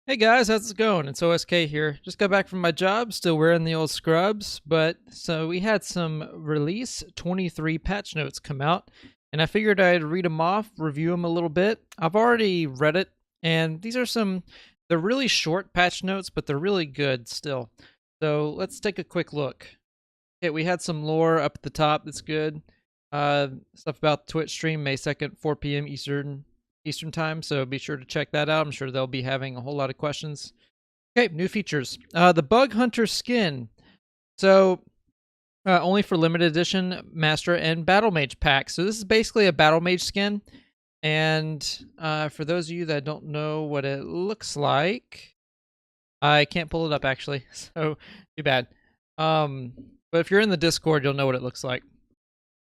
Hey guys, how's it going? It's OSK here. Just got back from my job, still wearing the old scrubs, but so we had some release 23 patch notes come out, and I figured I'd read them off, review them a little bit. I've already read it, and they're really short patch notes, but they're really good still. So let's take a quick look. Okay, we had some lore up at the top that's good. Stuff about Twitch stream May 2nd, 4 p.m. Eastern time, so be sure to check that out. I'm sure they'll be having a whole lot of questions. Okay, new features. The Bug Hunter skin. So, only for limited edition Master and Battle Mage packs. So this is basically a Battle Mage skin. And for those of you that don't know what it looks like, I can't pull it up actually, so too bad. But if you're in the Discord, you'll know what it looks like.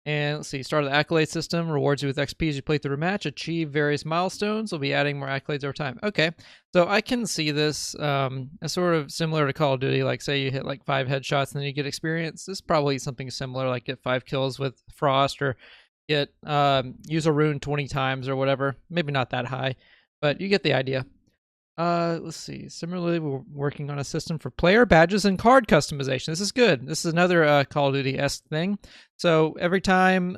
And let's see, start of the accolade system, rewards you with XP as you play through a match, achieve various milestones, we'll be adding more accolades over time. Okay, so I can see this as sort of similar to Call of Duty, like say you hit like 5 headshots and then you get experience. This is probably something similar, like get 5 kills with Frost or get use a rune 20 times or whatever. Maybe not that high, but you get the idea. Let's see. Similarly, we're working on a system for player badges and card customization. This is good. This is another Call of Duty-esque thing. So every time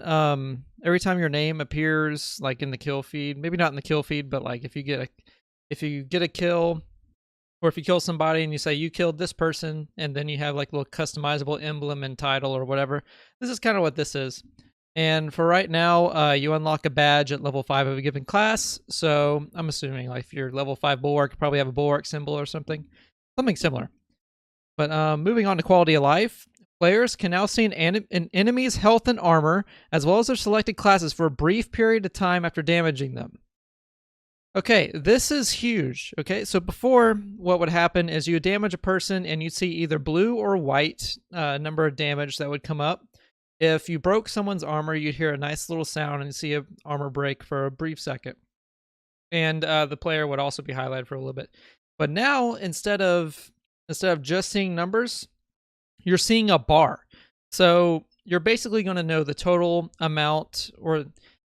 your name appears like in the kill feed, maybe not in the kill feed, but like if you get a kill, or if you kill somebody and you say you killed this person, and then you have like a little customizable emblem and title or whatever. This is kind of what this is. And for right now, you unlock a badge at level 5 of a given class. So I'm assuming like if you're level 5 Bulwark, you probably have a Bulwark symbol or something similar. But moving on to quality of life, players can now see an enemy's health and armor, as well as their selected classes for a brief period of time after damaging them. Okay, this is huge. Okay, so before, what would happen is you would damage a person and you'd see either blue or white number of damage that would come up. If you broke someone's armor, you'd hear a nice little sound and see a armor break for a brief second. And the player would also be highlighted for a little bit. But now, instead of just seeing numbers, you're seeing a bar. So you're basically going to know the total amount, or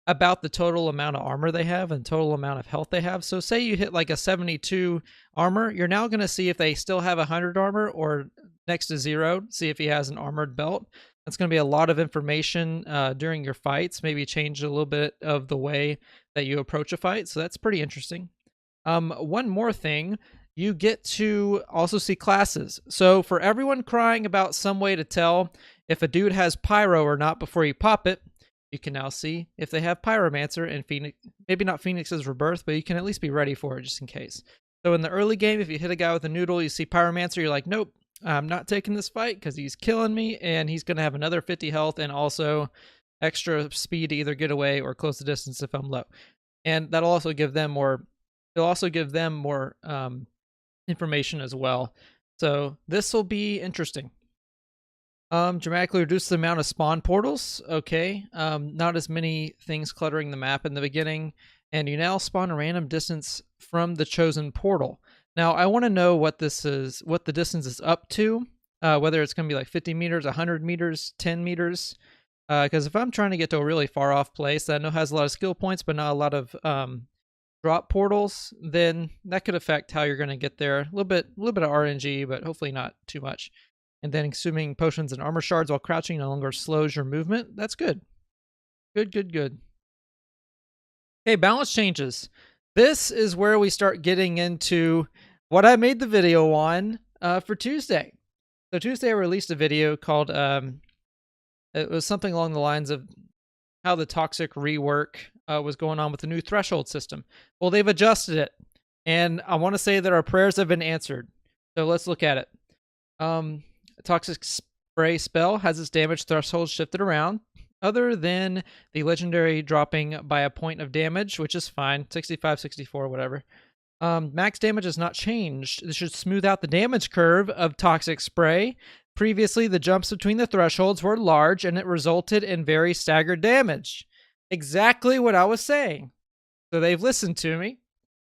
about the total amount of armor they have and total amount of health they have. So say you hit like a 72 armor, you're now going to see if they still have 100 armor or next to 0, see if he has an armored belt. That's going to be a lot of information during your fights, maybe change a little bit of the way that you approach a fight. So that's pretty interesting. One more thing, you get to also see classes. So for everyone crying about some way to tell if a dude has pyro or not before you pop it, you can now see if they have Pyromancer and Phoenix. Maybe not Phoenix's Rebirth, but you can at least be ready for it just in case. So in the early game, if you hit a guy with a noodle, you see Pyromancer, you're like, nope, I'm not taking this fight because he's killing me, and he's going to have another 50 health and also extra speed to either get away or close the distance if I'm low. And that'll also give them more. It'll also give them more information as well. So this will be interesting. Dramatically reduce the amount of spawn portals. Okay. Not as many things cluttering the map in the beginning, and you now spawn a random distance from the chosen portal. Now, I want to know what this is, what the distance is up to, whether it's going to be like 50 meters, 100 meters, 10 meters. Because if I'm trying to get to a really far off place that I know has a lot of skill points, but not a lot of drop portals, then that could affect how you're going to get there. A little bit of RNG, but hopefully not too much. And then consuming potions and armor shards while crouching no longer slows your movement. That's good. Good. Okay, balance changes. This is where we start getting into what I made the video on for Tuesday. So Tuesday I released a video called, it was something along the lines of how the Toxic rework was going on with the new threshold system. Well, they've adjusted it, and I want to say that our prayers have been answered. So let's look at it. Toxic Spray spell has its damage threshold shifted around, other than the legendary dropping by a point of damage, which is fine, 65, 64, whatever. Max damage has not changed. This should smooth out the damage curve of Toxic Spray. Previously, the jumps between the thresholds were large, and it resulted in very staggered damage. Exactly what I was saying. So they've listened to me,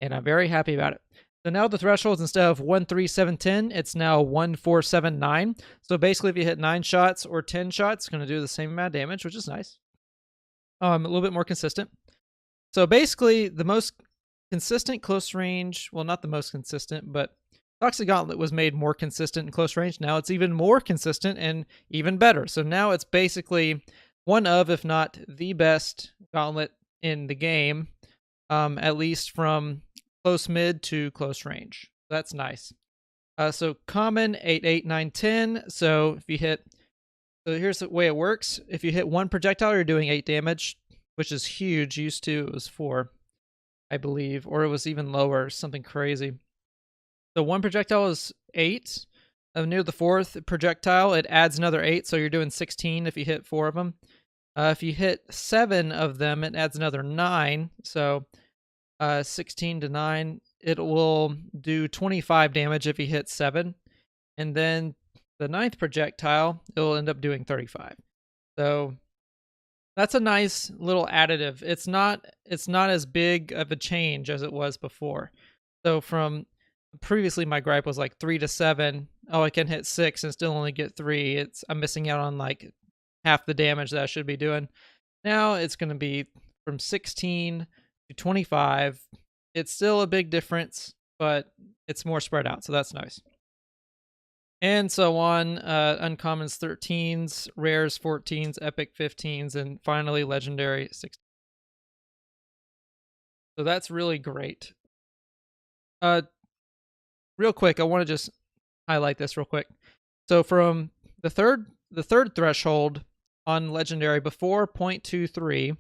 and I'm very happy about it. So now the thresholds, instead of 13710, it's now 1479. So basically, if you hit 9 shots or 10 shots, it's going to do the same amount of damage, which is nice. A little bit more consistent. So basically, the most consistent close range. Well, not the most consistent, but Toxic Gauntlet was made more consistent in close range. Now it's even more consistent and even better. So now it's basically one of, if not the best gauntlet in the game, at least from close mid to close range. That's nice. So common 8, 8, 9, 10. So if you hit, so here's the way it works. If you hit one projectile, you're doing 8 damage, which is huge. Used to it was 4, I believe, or it was even lower, something crazy. So one projectile is 8. Near the 4th projectile, it adds another 8, so you're doing 16 if you hit 4 of them. If you hit 7 of them, it adds another 9. So 16 to 9, it will do 25 damage if you hit 7. And then the 9th projectile, it will end up doing 35. So that's a nice little additive. It's not as big of a change as it was before. So from previously, my gripe was like 3 to 7. Oh, I can hit 6 and still only get 3. I'm missing out on like half the damage that I should be doing. Now it's going to be from 16 to 25. It's still a big difference, but it's more spread out, so that's nice. And so on, uncommons 13s, rares 14s, epic 15s, and finally legendary 16s. So that's really great. Real quick, I want to just highlight this real quick. So from the third threshold on legendary before 0.23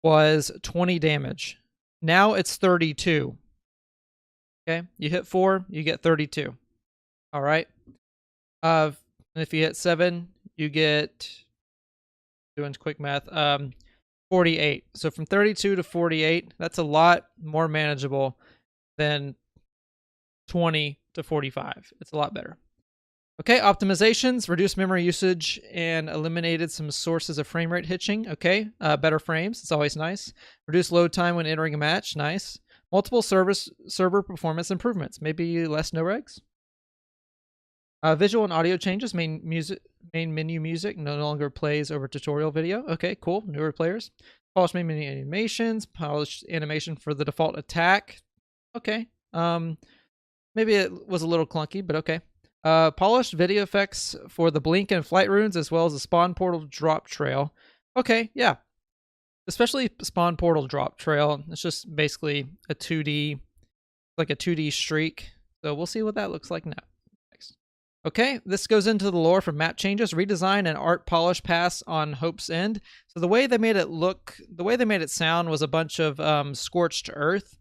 was 20 damage. Now it's 32. Okay, you hit 4, you get 32. All right. If you hit 7, you get, doing quick math, 48. So from 32 to 48, that's a lot more manageable than 20 to 45. It's a lot better. Okay, optimizations, reduced memory usage, and eliminated some sources of frame rate hitching. Okay, better frames, it's always nice. Reduced load time when entering a match, nice. Multiple server performance improvements, maybe less no-regs. Visual and audio changes, main menu music no longer plays over tutorial video. Okay, cool, newer players. Polished main menu animations, polished animation for the default attack. Okay, maybe it was a little clunky, but okay. Polished video effects for the blink and flight runes, as well as the spawn portal drop trail. Okay, yeah. Especially spawn portal drop trail. It's just basically a 2D, like a 2D streak. So we'll see what that looks like now. Next. Okay, this goes into the lore for map changes, redesign, and art polish pass on Hope's End. So the way they made it look, the way they made it sound was a bunch of scorched earth.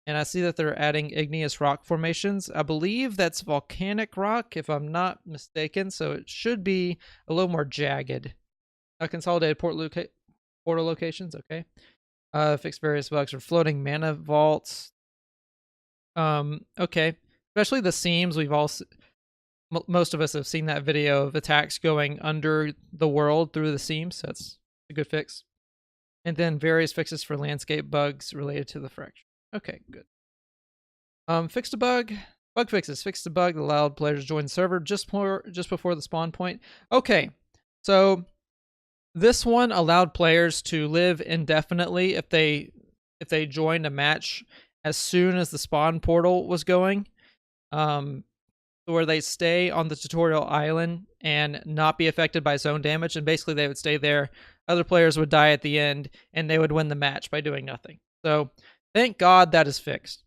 And I see that they're adding igneous rock formations. I believe that's volcanic rock, if I'm not mistaken. So it should be a little more jagged. Consolidated portal locations, okay. Fix various bugs for floating mana vaults. Okay. Especially the seams. We've all, most of us have seen that video of attacks going under the world through the seams. So that's a good fix. And then various fixes for landscape bugs related to the fracture. Okay, good. Fixed a bug. Bug fixes. Fixed a bug that allowed players to join the server just before the spawn point. Okay, so this one allowed players to live indefinitely if they joined a match as soon as the spawn portal was going. Where they stay on the tutorial island and not be affected by zone damage, and basically they would stay there. Other players would die at the end, and they would win the match by doing nothing. So thank God that is fixed.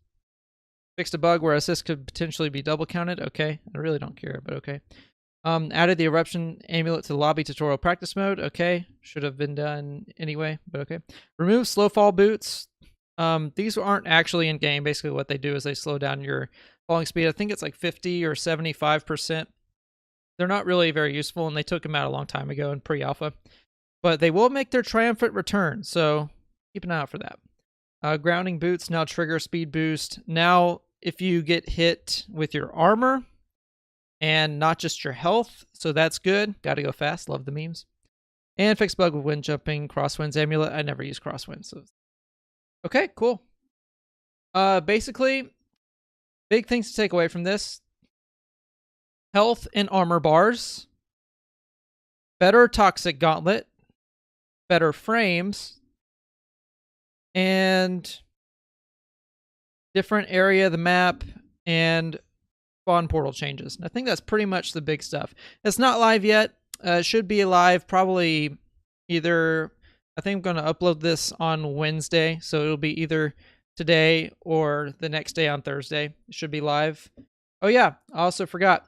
Fixed a bug where assists could potentially be double counted. Okay, I really don't care, but okay. Added the eruption amulet to the lobby tutorial practice mode. Okay, should have been done anyway, but okay. Remove slow fall boots. These aren't actually in game. Basically, what they do is they slow down your falling speed. I think it's like 50 or 75%. They're not really very useful, and they took them out a long time ago in pre-alpha. But they will make their triumphant return, so keep an eye out for that. Grounding boots now trigger speed boost. Now, if you get hit with your armor and not just your health, so that's good. Gotta go fast. Love the memes. And fix bug with wind jumping, crosswinds amulet. I never use crosswinds. So. Okay, cool. Basically, big things to take away from this. Health and armor bars. Better Toxic Gauntlet. Better frames. And different area of the map, and spawn portal changes. And I think that's pretty much the big stuff. It's not live yet. It should be live probably either, I think I'm going to upload this on Wednesday, so it'll be either today or the next day on Thursday. It should be live. Oh yeah, I also forgot.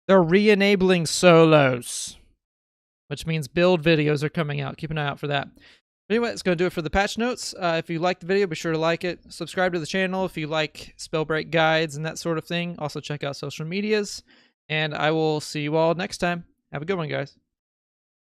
They're re-enabling solos, which means build videos are coming out. Keep an eye out for that. Anyway, it's going to do it for the patch notes. If you liked the video, be sure to like it. Subscribe to the channel if you like Spellbreak guides and that sort of thing. Also check out social medias. And I will see you all next time. Have a good one, guys.